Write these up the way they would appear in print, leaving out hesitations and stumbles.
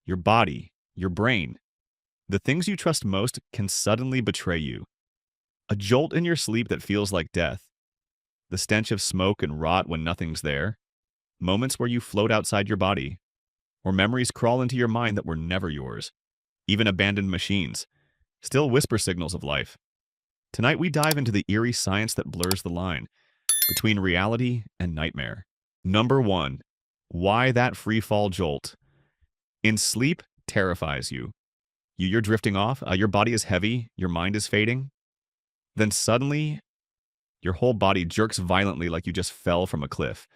Your body, your brain, the things you trust most can suddenly betray you. A jolt in your sleep that feels like death, the stench of smoke and rot when nothing's there, moments where you float outside your body, or memories crawl into your mind that were never yours. Even abandoned machines still whisper signals of life. Tonight we dive into the eerie science that blurs the line between reality and nightmare. Number 1. Why that free fall jolt? In sleep terrifies you. You're drifting off, your body is heavy, your mind is fading. Then suddenly, your whole body jerks violently like you just fell from a cliff.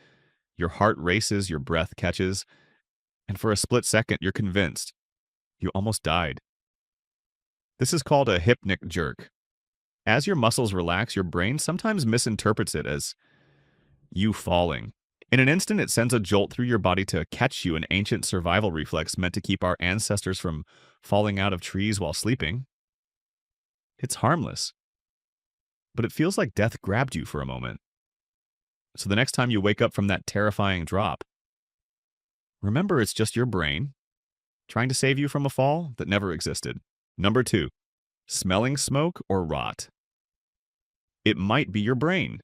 Your heart races, your breath catches, and for a split second, you're convinced you almost died. This is called a hypnic jerk. As your muscles relax, your brain sometimes misinterprets it as you falling. In an instant, it sends a jolt through your body to catch you, an ancient survival reflex meant to keep our ancestors from falling out of trees while sleeping. It's harmless, but it feels like death grabbed you for a moment. So the next time you wake up from that terrifying drop, remember it's just your brain trying to save you from a fall that never existed. Number 2, smelling smoke or rot. It might be your brain.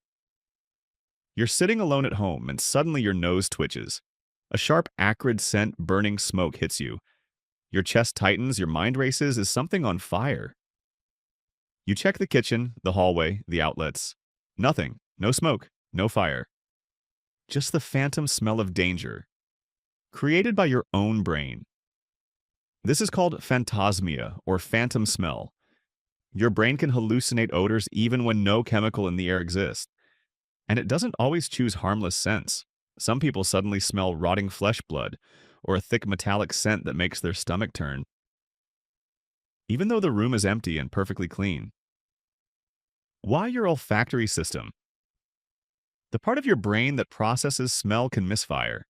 You're sitting alone at home and suddenly your nose twitches. A sharp, acrid scent, burning smoke hits you. Your chest tightens, your mind races. Is something on fire? You check the kitchen, the hallway, the outlets. Nothing. No smoke. No fire. Just the phantom smell of danger, created by your own brain. This is called phantasmia, or phantom smell. Your brain can hallucinate odors even when no chemical in the air exists. And it doesn't always choose harmless scents. Some people suddenly smell rotting flesh blood, or a thick metallic scent that makes their stomach turn, even though the room is empty and perfectly clean. Why your olfactory system? The part of your brain that processes smell can misfire.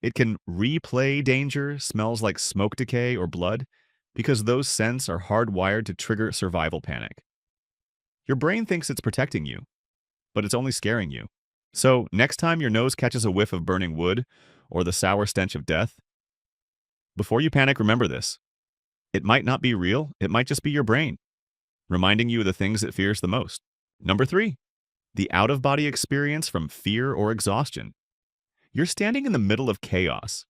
It can replay danger, smells like smoke decay or blood, because those scents are hardwired to trigger survival panic. Your brain thinks it's protecting you, but it's only scaring you. So, next time your nose catches a whiff of burning wood or the sour stench of death, before you panic, remember this. It might not be real, it might just be your brain, reminding you of the things it fears the most. Number 3, the out-of-body experience from fear or exhaustion. You're standing in the middle of chaos,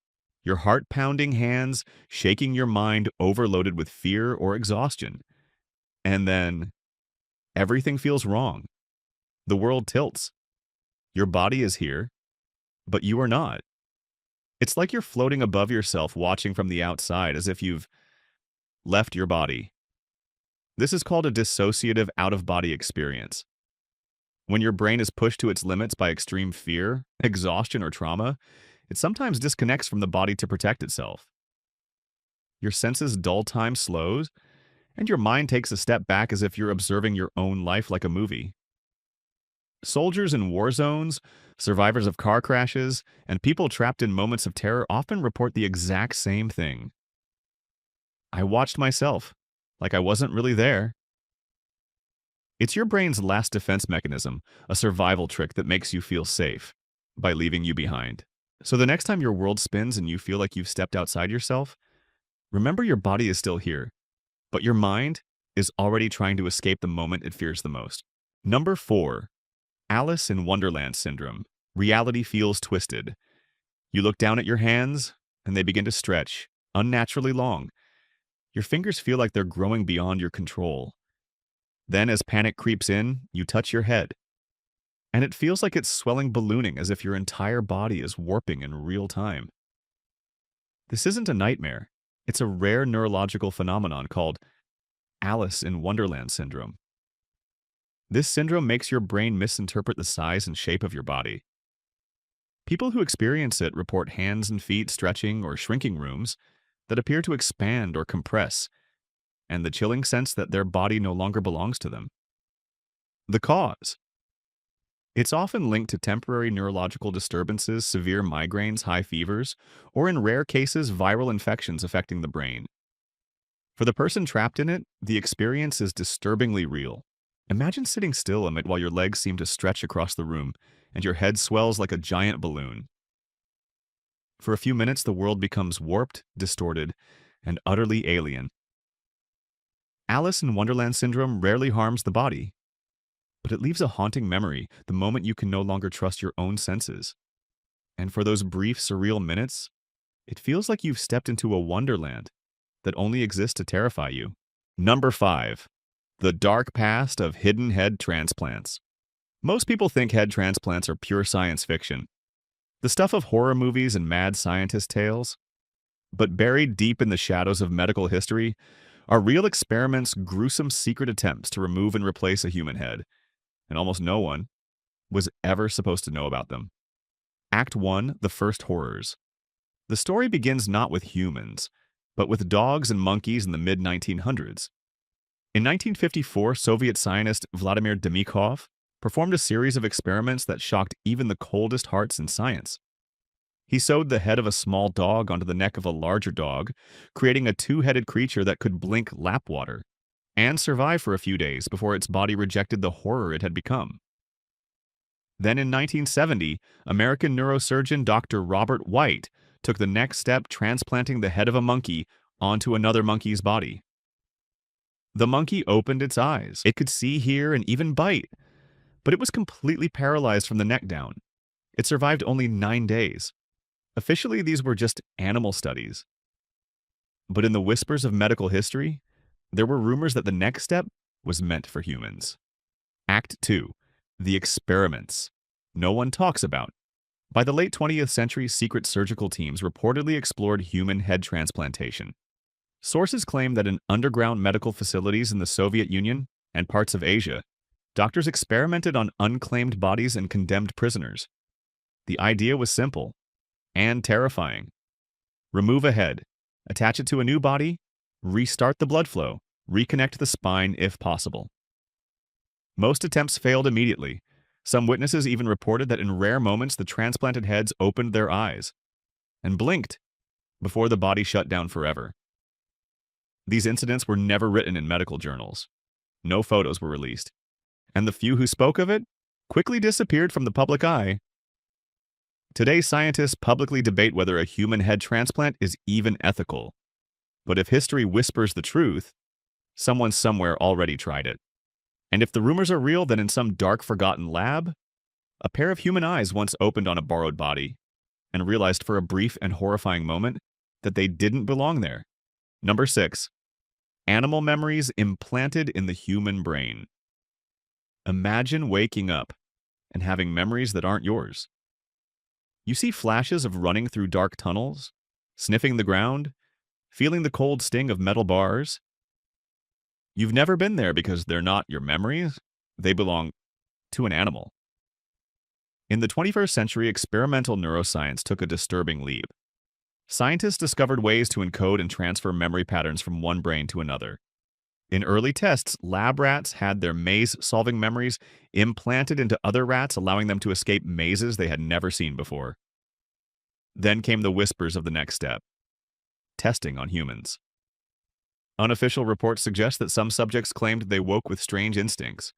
your heart-pounding hands, shaking your mind, overloaded with fear or exhaustion. And then everything feels wrong. The world tilts. Your body is here, but you are not. It's like you're floating above yourself, watching from the outside, as if you've left your body. This is called a dissociative out-of-body experience. When your brain is pushed to its limits by extreme fear, exhaustion, or trauma, it sometimes disconnects from the body to protect itself. Your senses dull, time slows, and your mind takes a step back as if you're observing your own life like a movie. Soldiers in war zones, survivors of car crashes, and people trapped in moments of terror often report the exact same thing. I watched myself, like I wasn't really there. It's your brain's last defense mechanism, a survival trick that makes you feel safe by leaving you behind. So the next time your world spins and you feel like you've stepped outside yourself, remember your body is still here, but your mind is already trying to escape the moment it fears the most. Number 4, Alice in Wonderland syndrome. Reality feels twisted. You look down at your hands, and they begin to stretch, unnaturally long. Your fingers feel like they're growing beyond your control. Then, as panic creeps in, you touch your head, and it feels like it's swelling, ballooning, as if your entire body is warping in real time. This isn't a nightmare. It's a rare neurological phenomenon called Alice in Wonderland syndrome. This syndrome makes your brain misinterpret the size and shape of your body. People who experience it report hands and feet stretching or shrinking, rooms that appear to expand or compress, and the chilling sense that their body no longer belongs to them. The cause? It's often linked to temporary neurological disturbances, severe migraines, high fevers, or in rare cases, viral infections affecting the brain. For the person trapped in it, the experience is disturbingly real. Imagine sitting still amid while your legs seem to stretch across the room and your head swells like a giant balloon. For a few minutes, the world becomes warped, distorted, and utterly alien. Alice in Wonderland syndrome rarely harms the body, but it leaves a haunting memory the moment you can no longer trust your own senses. And for those brief, surreal minutes, it feels like you've stepped into a wonderland that only exists to terrify you. Number 5. The dark past of hidden head transplants. Most people think head transplants are pure science fiction, the stuff of horror movies and mad scientist tales. But buried deep in the shadows of medical history are real experiments, gruesome secret attempts to remove and replace a human head, and almost no one was ever supposed to know about them. Act 1, The First Horrors. The story begins not with humans, but with dogs and monkeys in the mid-1900s. In 1954, Soviet scientist Vladimir Demikhov performed a series of experiments that shocked even the coldest hearts in science. He sewed the head of a small dog onto the neck of a larger dog, creating a two-headed creature that could blink lap water and survive for a few days before its body rejected the horror it had become. Then in 1970, American neurosurgeon Dr. Robert White took the next step, transplanting the head of a monkey onto another monkey's body. The monkey opened its eyes. It could see, hear, and even bite, but it was completely paralyzed from the neck down. It survived only 9 days. Officially, these were just animal studies. But in the whispers of medical history, there were rumors that the next step was meant for humans. Act 2. The Experiments. No one talks about. By the late 20th century, secret surgical teams reportedly explored human head transplantation. Sources claim that in underground medical facilities in the Soviet Union and parts of Asia, doctors experimented on unclaimed bodies and condemned prisoners. The idea was simple and terrifying. Remove a head, attach it to a new body, restart the blood flow, reconnect the spine if possible. Most attempts failed immediately. Some witnesses even reported that in rare moments the transplanted heads opened their eyes and blinked before the body shut down forever. These incidents were never written in medical journals. No photos were released, and the few who spoke of it quickly disappeared from the public eye. Today, scientists publicly debate whether a human head transplant is even ethical. But if history whispers the truth, someone somewhere already tried it. And if the rumors are real, then in some dark, forgotten lab, a pair of human eyes once opened on a borrowed body and realized for a brief and horrifying moment that they didn't belong there. Number 6. Animal memories implanted in the human brain. Imagine waking up and having memories that aren't yours. You see flashes of running through dark tunnels, sniffing the ground, feeling the cold sting of metal bars. You've never been there because they're not your memories. They belong to an animal. In the 21st century, experimental neuroscience took a disturbing leap. Scientists discovered ways to encode and transfer memory patterns from one brain to another. In early tests, lab rats had their maze-solving memories implanted into other rats, allowing them to escape mazes they had never seen before. Then came the whispers of the next step: testing on humans. Unofficial reports suggest that some subjects claimed they woke with strange instincts,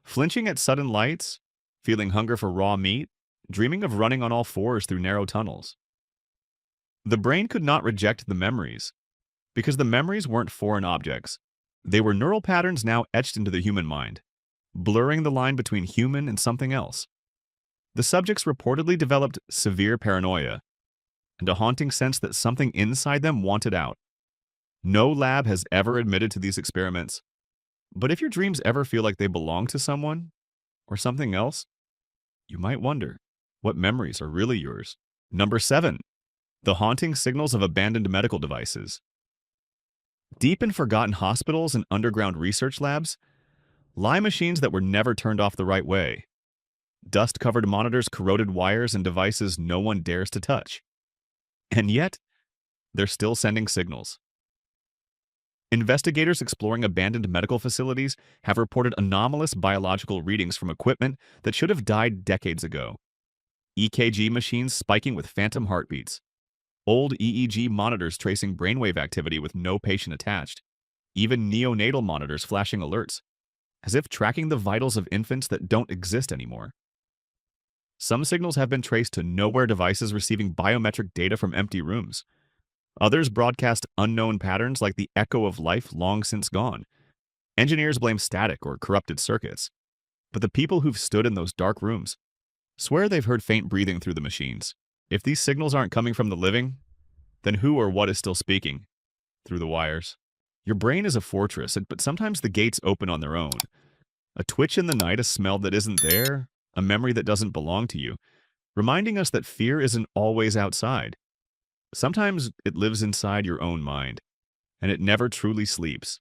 flinching at sudden lights, feeling hunger for raw meat, dreaming of running on all fours through narrow tunnels. The brain could not reject the memories, because the memories weren't foreign objects. They were neural patterns now etched into the human mind, blurring the line between human and something else. The subjects reportedly developed severe paranoia and a haunting sense that something inside them wanted out. No lab has ever admitted to these experiments, but if your dreams ever feel like they belong to someone or something else, you might wonder what memories are really yours. Number 7. The haunting signals of abandoned medical devices. Deep in forgotten hospitals and underground research labs lie machines that were never turned off the right way. Dust-covered monitors, corroded wires, and devices no one dares to touch. And yet, they're still sending signals. Investigators exploring abandoned medical facilities have reported anomalous biological readings from equipment that should have died decades ago. EKG machines spiking with phantom heartbeats. Old EEG monitors tracing brainwave activity with no patient attached. Even neonatal monitors flashing alerts, as if tracking the vitals of infants that don't exist anymore. Some signals have been traced to nowhere devices receiving biometric data from empty rooms. Others broadcast unknown patterns like the echo of life long since gone. Engineers blame static or corrupted circuits. But the people who've stood in those dark rooms swear they've heard faint breathing through the machines. If these signals aren't coming from the living, then who or what is still speaking through the wires? Your brain is a fortress, but sometimes the gates open on their own. A twitch in the night, a smell that isn't there, a memory that doesn't belong to you, reminding us that fear isn't always outside. Sometimes it lives inside your own mind, and it never truly sleeps.